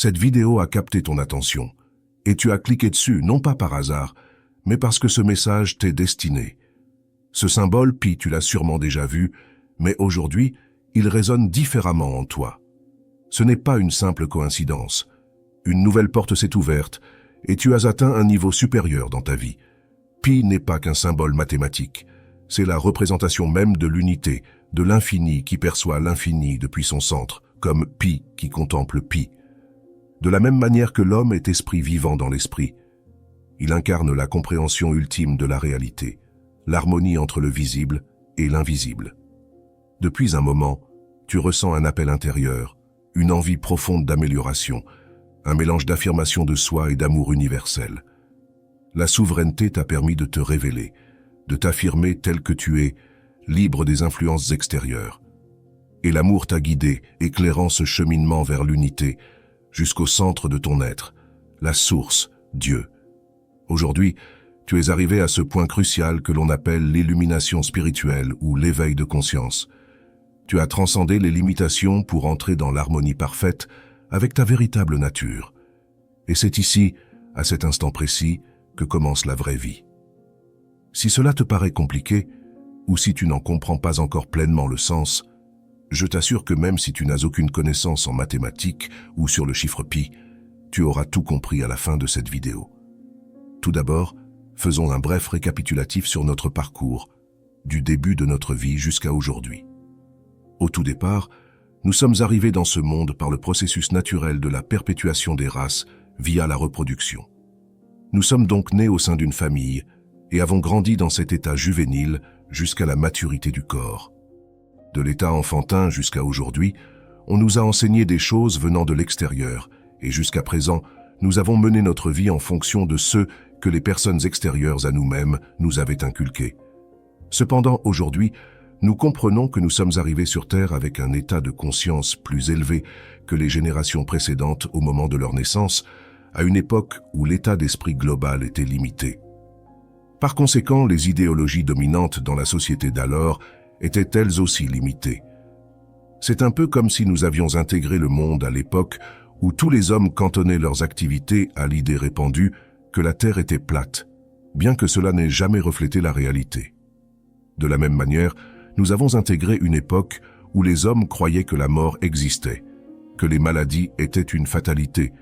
Cette vidéo a capté ton attention, et tu as cliqué dessus non pas par hasard, mais parce que ce message t'est destiné. Ce symbole, pi, tu l'as sûrement déjà vu, mais aujourd'hui, il résonne différemment en toi. Ce n'est pas une simple coïncidence. Une nouvelle porte s'est ouverte, et tu as atteint un niveau supérieur dans ta vie. Pi n'est pas qu'un symbole mathématique, c'est la représentation même de l'unité, de l'infini qui perçoit l'infini depuis son centre, comme pi qui contemple pi. De la même manière que l'homme est esprit vivant dans l'esprit, il incarne la compréhension ultime de la réalité, l'harmonie entre le visible et l'invisible. Depuis un moment, tu ressens un appel intérieur, une envie profonde d'amélioration, un mélange d'affirmation de soi et d'amour universel. La souveraineté t'a permis de te révéler, de t'affirmer tel que tu es, libre des influences extérieures. Et l'amour t'a guidé, éclairant ce cheminement vers l'unité, jusqu'au centre de ton être, la source, Dieu. Aujourd'hui, tu es arrivé à ce point crucial que l'on appelle l'illumination spirituelle ou l'éveil de conscience. Tu as transcendé les limitations pour entrer dans l'harmonie parfaite avec ta véritable nature. Et c'est ici, à cet instant précis, que commence la vraie vie. Si cela te paraît compliqué, ou si tu n'en comprends pas encore pleinement le sens, je t'assure que même si tu n'as aucune connaissance en mathématiques ou sur le chiffre pi, tu auras tout compris à la fin de cette vidéo. Tout d'abord, faisons un bref récapitulatif sur notre parcours, du début de notre vie jusqu'à aujourd'hui. Au tout départ, nous sommes arrivés dans ce monde par le processus naturel de la perpétuation des races via la reproduction. Nous sommes donc nés au sein d'une famille et avons grandi dans cet état juvénile jusqu'à la maturité du corps. De l'état enfantin jusqu'à aujourd'hui, on nous a enseigné des choses venant de l'extérieur et jusqu'à présent, nous avons mené notre vie en fonction de ce que les personnes extérieures à nous-mêmes nous avaient inculqué. Cependant, aujourd'hui, nous comprenons que nous sommes arrivés sur Terre avec un état de conscience plus élevé que les générations précédentes au moment de leur naissance, à une époque où l'état d'esprit global était limité. Par conséquent, les idéologies dominantes dans la société d'alors étaient elles aussi limitées. C'est un peu comme si nous avions intégré le monde à l'époque où tous les hommes cantonnaient leurs activités à l'idée répandue que la Terre était plate, bien que cela n'ait jamais reflété la réalité. De la même manière, nous avons intégré une époque où les hommes croyaient que la mort existait, que les maladies étaient une fatalité,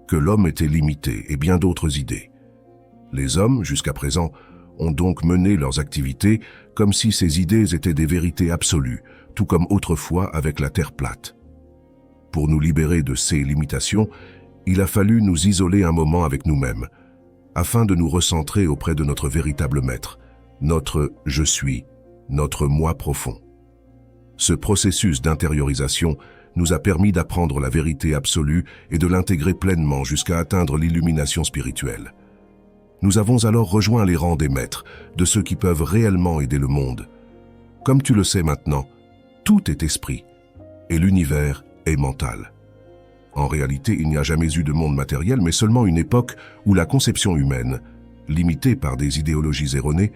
que l'homme était limité et bien d'autres idées. Les hommes, jusqu'à présent, ont donc mené leurs activités comme si ces idées étaient des vérités absolues, tout comme autrefois avec la Terre plate. Pour nous libérer de ces limitations, il a fallu nous isoler un moment avec nous-mêmes, afin de nous recentrer auprès de notre véritable maître, notre « je suis », notre moi profond. Ce processus d'intériorisation nous a permis d'apprendre la vérité absolue et de l'intégrer pleinement jusqu'à atteindre l'illumination spirituelle. Nous avons alors rejoint les rangs des maîtres, de ceux qui peuvent réellement aider le monde. Comme tu le sais maintenant, tout est esprit, et l'univers est mental. En réalité, il n'y a jamais eu de monde matériel, mais seulement une époque où la conception humaine, limitée par des idéologies erronées,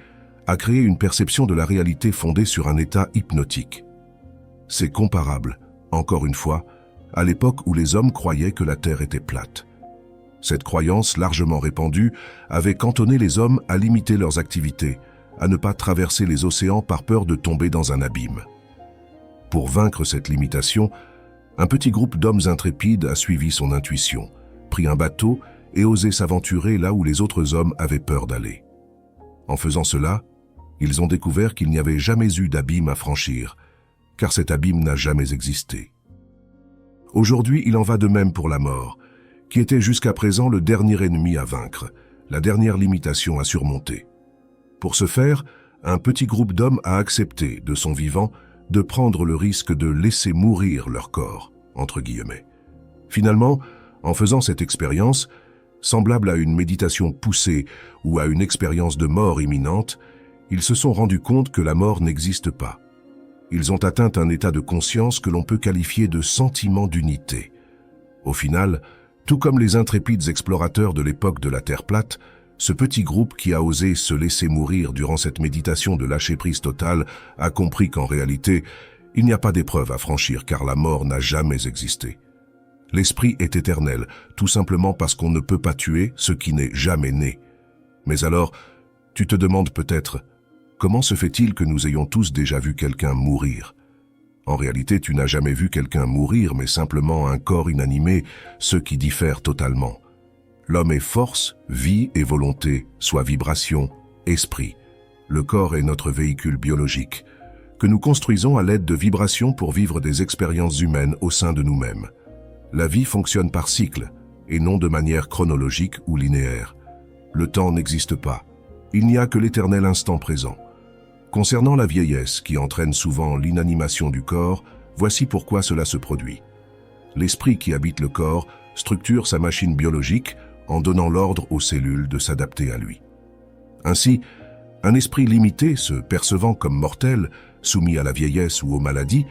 a créé une perception de la réalité fondée sur un état hypnotique. C'est comparable, encore une fois, à l'époque où les hommes croyaient que la Terre était plate. Cette croyance largement répandue avait cantonné les hommes à limiter leurs activités, à ne pas traverser les océans par peur de tomber dans un abîme. Pour vaincre cette limitation, un petit groupe d'hommes intrépides a suivi son intuition, pris un bateau et osé s'aventurer là où les autres hommes avaient peur d'aller. En faisant cela, ils ont découvert qu'il n'y avait jamais eu d'abîme à franchir, car cet abîme n'a jamais existé. Aujourd'hui, il en va de même pour la mort, qui était jusqu'à présent le dernier ennemi à vaincre, la dernière limitation à surmonter. Pour ce faire, un petit groupe d'hommes a accepté, de son vivant, de prendre le risque de laisser mourir leur corps, entre guillemets. Finalement, en faisant cette expérience, semblable à une méditation poussée ou à une expérience de mort imminente, ils se sont rendus compte que la mort n'existe pas. Ils ont atteint un état de conscience que l'on peut qualifier de sentiment d'unité. Au final, tout comme les intrépides explorateurs de l'époque de la Terre plate, ce petit groupe qui a osé se laisser mourir durant cette méditation de lâcher-prise totale a compris qu'en réalité, il n'y a pas d'épreuve à franchir car la mort n'a jamais existé. L'esprit est éternel, tout simplement parce qu'on ne peut pas tuer ce qui n'est jamais né. Mais alors, tu te demandes peut-être, comment se fait-il que nous ayons tous déjà vu quelqu'un mourir? En réalité, tu n'as jamais vu quelqu'un mourir, mais simplement un corps inanimé, ce qui diffère totalement. L'homme est force, vie et volonté, soit vibration, esprit. Le corps est notre véhicule biologique, que nous construisons à l'aide de vibrations pour vivre des expériences humaines au sein de nous-mêmes. La vie fonctionne par cycle, et non de manière chronologique ou linéaire. Le temps n'existe pas. Il n'y a que l'éternel instant présent. Concernant la vieillesse, qui entraîne souvent l'inanimation du corps, voici pourquoi cela se produit. L'esprit qui habite le corps structure sa machine biologique en donnant l'ordre aux cellules de s'adapter à lui. Ainsi, un esprit limité, se percevant comme mortel, soumis à la vieillesse ou aux maladies,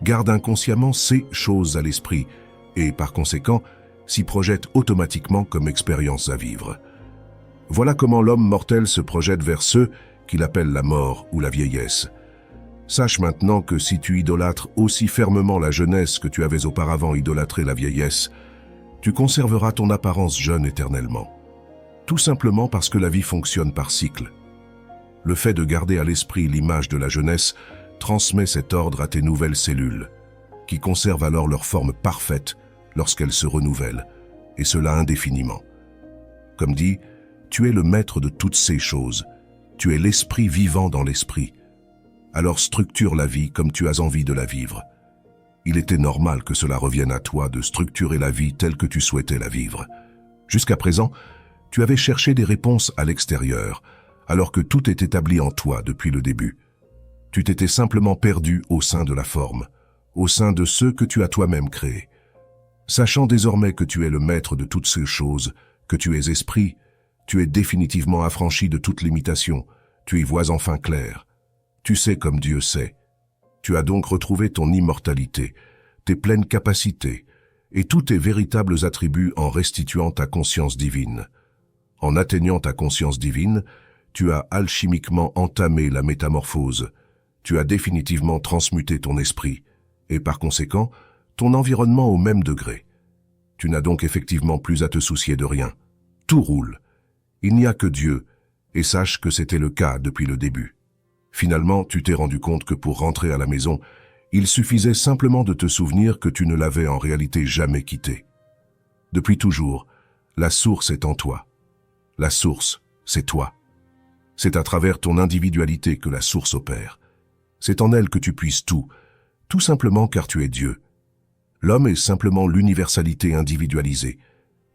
garde inconsciemment ces choses à l'esprit et, par conséquent, s'y projette automatiquement comme expérience à vivre. Voilà comment l'homme mortel se projette vers ceux qu'il appelle la mort ou la vieillesse. Sache maintenant que si tu idolâtres aussi fermement la jeunesse que tu avais auparavant idolâtré la vieillesse, tu conserveras ton apparence jeune éternellement. Tout simplement parce que la vie fonctionne par cycle. Le fait de garder à l'esprit l'image de la jeunesse transmet cet ordre à tes nouvelles cellules, qui conservent alors leur forme parfaite lorsqu'elles se renouvellent, et cela indéfiniment. Comme dit, tu es le maître de toutes ces choses. Tu es l'esprit vivant dans l'esprit. Alors structure la vie comme tu as envie de la vivre. Il était normal que cela revienne à toi de structurer la vie telle que tu souhaitais la vivre. Jusqu'à présent, tu avais cherché des réponses à l'extérieur, alors que tout est établi en toi depuis le début. Tu t'étais simplement perdu au sein de la forme, au sein de ceux que tu as toi-même créés. Sachant désormais que tu es le maître de toutes ces choses, que tu es esprit, tu es définitivement affranchi de toute limitation, tu y vois enfin clair. Tu sais comme Dieu sait. Tu as donc retrouvé ton immortalité, tes pleines capacités, et tous tes véritables attributs en restituant ta conscience divine. En atteignant ta conscience divine, tu as alchimiquement entamé la métamorphose, tu as définitivement transmuté ton esprit, et par conséquent, ton environnement au même degré. Tu n'as donc effectivement plus à te soucier de rien. Tout roule. Il n'y a que Dieu, et sache que c'était le cas depuis le début. Finalement, tu t'es rendu compte que pour rentrer à la maison, il suffisait simplement de te souvenir que tu ne l'avais en réalité jamais quitté. Depuis toujours, la source est en toi. La source, c'est toi. C'est à travers ton individualité que la source opère. C'est en elle que tu puisses tout simplement car tu es Dieu. L'homme est simplement l'universalité individualisée,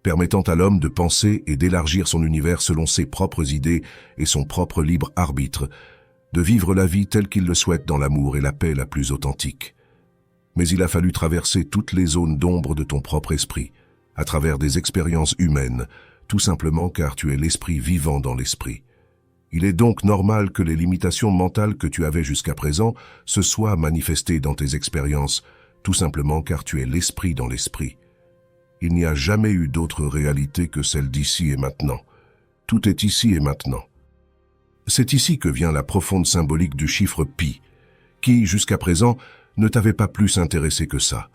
permettant à l'homme de penser et d'élargir son univers selon ses propres idées et son propre libre arbitre, de vivre la vie telle qu'il le souhaite dans l'amour et la paix la plus authentique. Mais il a fallu traverser toutes les zones d'ombre de ton propre esprit, à travers des expériences humaines, tout simplement car tu es l'esprit vivant dans l'esprit. Il est donc normal que les limitations mentales que tu avais jusqu'à présent se soient manifestées dans tes expériences, tout simplement car tu es l'esprit dans l'esprit. Il n'y a jamais eu d'autre réalité que celle d'ici et maintenant. Tout est ici et maintenant. C'est ici que vient la profonde symbolique du chiffre pi, qui, jusqu'à présent, ne t'avait pas plus intéressé que ça.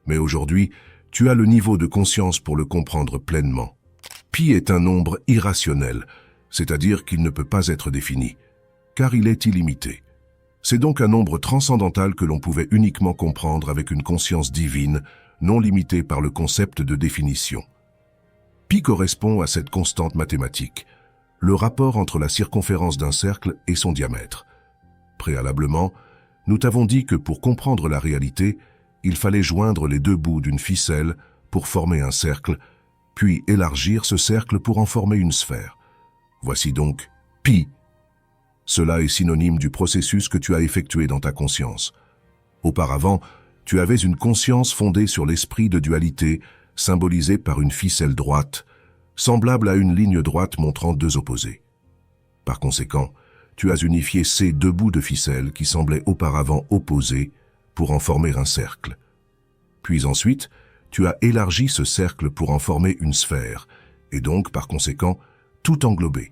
Mais aujourd'hui, tu as le niveau de conscience pour le comprendre pleinement. Pi est un nombre irrationnel, c'est-à-dire qu'il ne peut pas être défini, car il est illimité. C'est donc un nombre transcendantal que l'on pouvait uniquement comprendre avec une conscience divine, non limitée par le concept de définition. Pi correspond à cette constante mathématique, le rapport entre la circonférence d'un cercle et son diamètre. Préalablement, nous t'avons dit que pour comprendre la réalité, il fallait joindre les deux bouts d'une ficelle pour former un cercle, puis élargir ce cercle pour en former une sphère. Voici donc pi. Cela est synonyme du processus que tu as effectué dans ta conscience. Auparavant, tu avais une conscience fondée sur l'esprit de dualité, symbolisé par une ficelle droite, semblable à une ligne droite montrant deux opposés. Par conséquent, tu as unifié ces deux bouts de ficelle qui semblaient auparavant opposés pour en former un cercle. Puis ensuite, tu as élargi ce cercle pour en former une sphère, et donc, par conséquent, tout englober.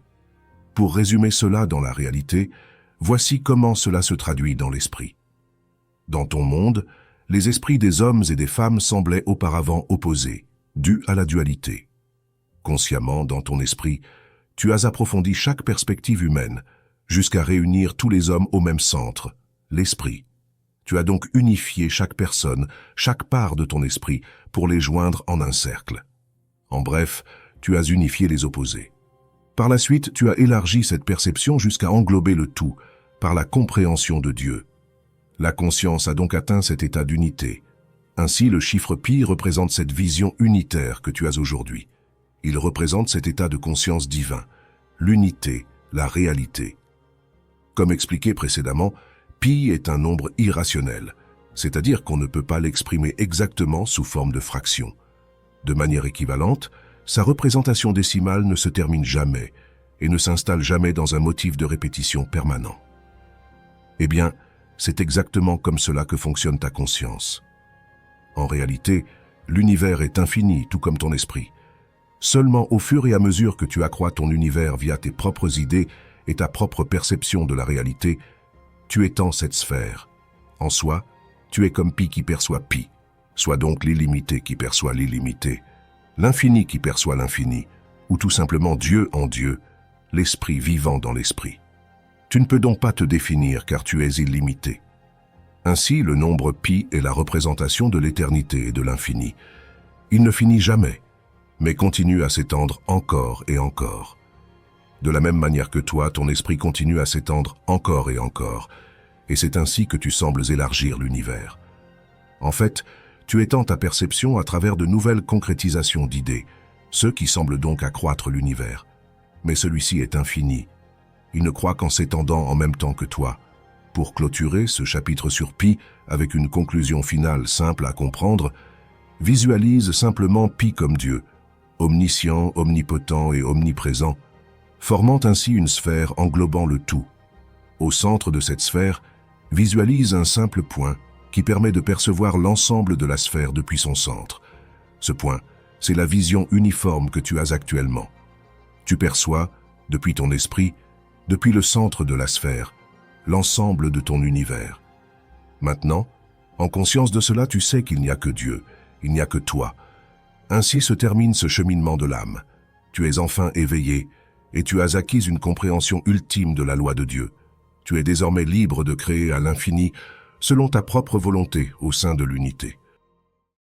Pour résumer cela dans la réalité, voici comment cela se traduit dans l'esprit. Dans ton monde, les esprits des hommes et des femmes semblaient auparavant opposés, dus à la dualité. Consciemment, dans ton esprit, tu as approfondi chaque perspective humaine, jusqu'à réunir tous les hommes au même centre, l'esprit. Tu as donc unifié chaque personne, chaque part de ton esprit, pour les joindre en un cercle. En bref, tu as unifié les opposés. Par la suite, tu as élargi cette perception jusqu'à englober le tout, par la compréhension de Dieu. La conscience a donc atteint cet état d'unité. Ainsi, le chiffre pi représente cette vision unitaire que tu as aujourd'hui. Il représente cet état de conscience divin, l'unité, la réalité. Comme expliqué précédemment, pi est un nombre irrationnel, c'est-à-dire qu'on ne peut pas l'exprimer exactement sous forme de fraction. De manière équivalente, sa représentation décimale ne se termine jamais et ne s'installe jamais dans un motif de répétition permanent. Eh bien, c'est exactement comme cela que fonctionne ta conscience. En réalité, l'univers est infini, tout comme ton esprit. Seulement au fur et à mesure que tu accrois ton univers via tes propres idées et ta propre perception de la réalité, tu étends cette sphère. En soi, tu es comme pi qui perçoit pi, soit donc l'illimité qui perçoit l'illimité, l'infini qui perçoit l'infini, ou tout simplement Dieu en Dieu, l'esprit vivant dans l'esprit. Tu ne peux donc pas te définir car tu es illimité. Ainsi, le nombre pi est la représentation de l'éternité et de l'infini. Il ne finit jamais, mais continue à s'étendre encore et encore. De la même manière que toi, ton esprit continue à s'étendre encore et c'est ainsi que tu sembles élargir l'univers. En fait, tu étends ta perception à travers de nouvelles concrétisations d'idées, ce qui semble donc accroître l'univers. Mais celui-ci est infini. Il ne croît qu'en s'étendant en même temps que toi. Pour clôturer ce chapitre sur pi avec une conclusion finale simple à comprendre, visualise simplement pi comme Dieu, omniscient, omnipotent et omniprésent, formant ainsi une sphère englobant le tout. Au centre de cette sphère, visualise un simple point qui permet de percevoir l'ensemble de la sphère depuis son centre. Ce point, c'est la vision uniforme que tu as actuellement. Tu perçois, depuis ton esprit, depuis le centre de la sphère, l'ensemble de ton univers. Maintenant, en conscience de cela, tu sais qu'il n'y a que Dieu, il n'y a que toi. Ainsi se termine ce cheminement de l'âme. Tu es enfin éveillé, et tu as acquis une compréhension ultime de la loi de Dieu. Tu es désormais libre de créer à l'infini selon ta propre volonté au sein de l'unité.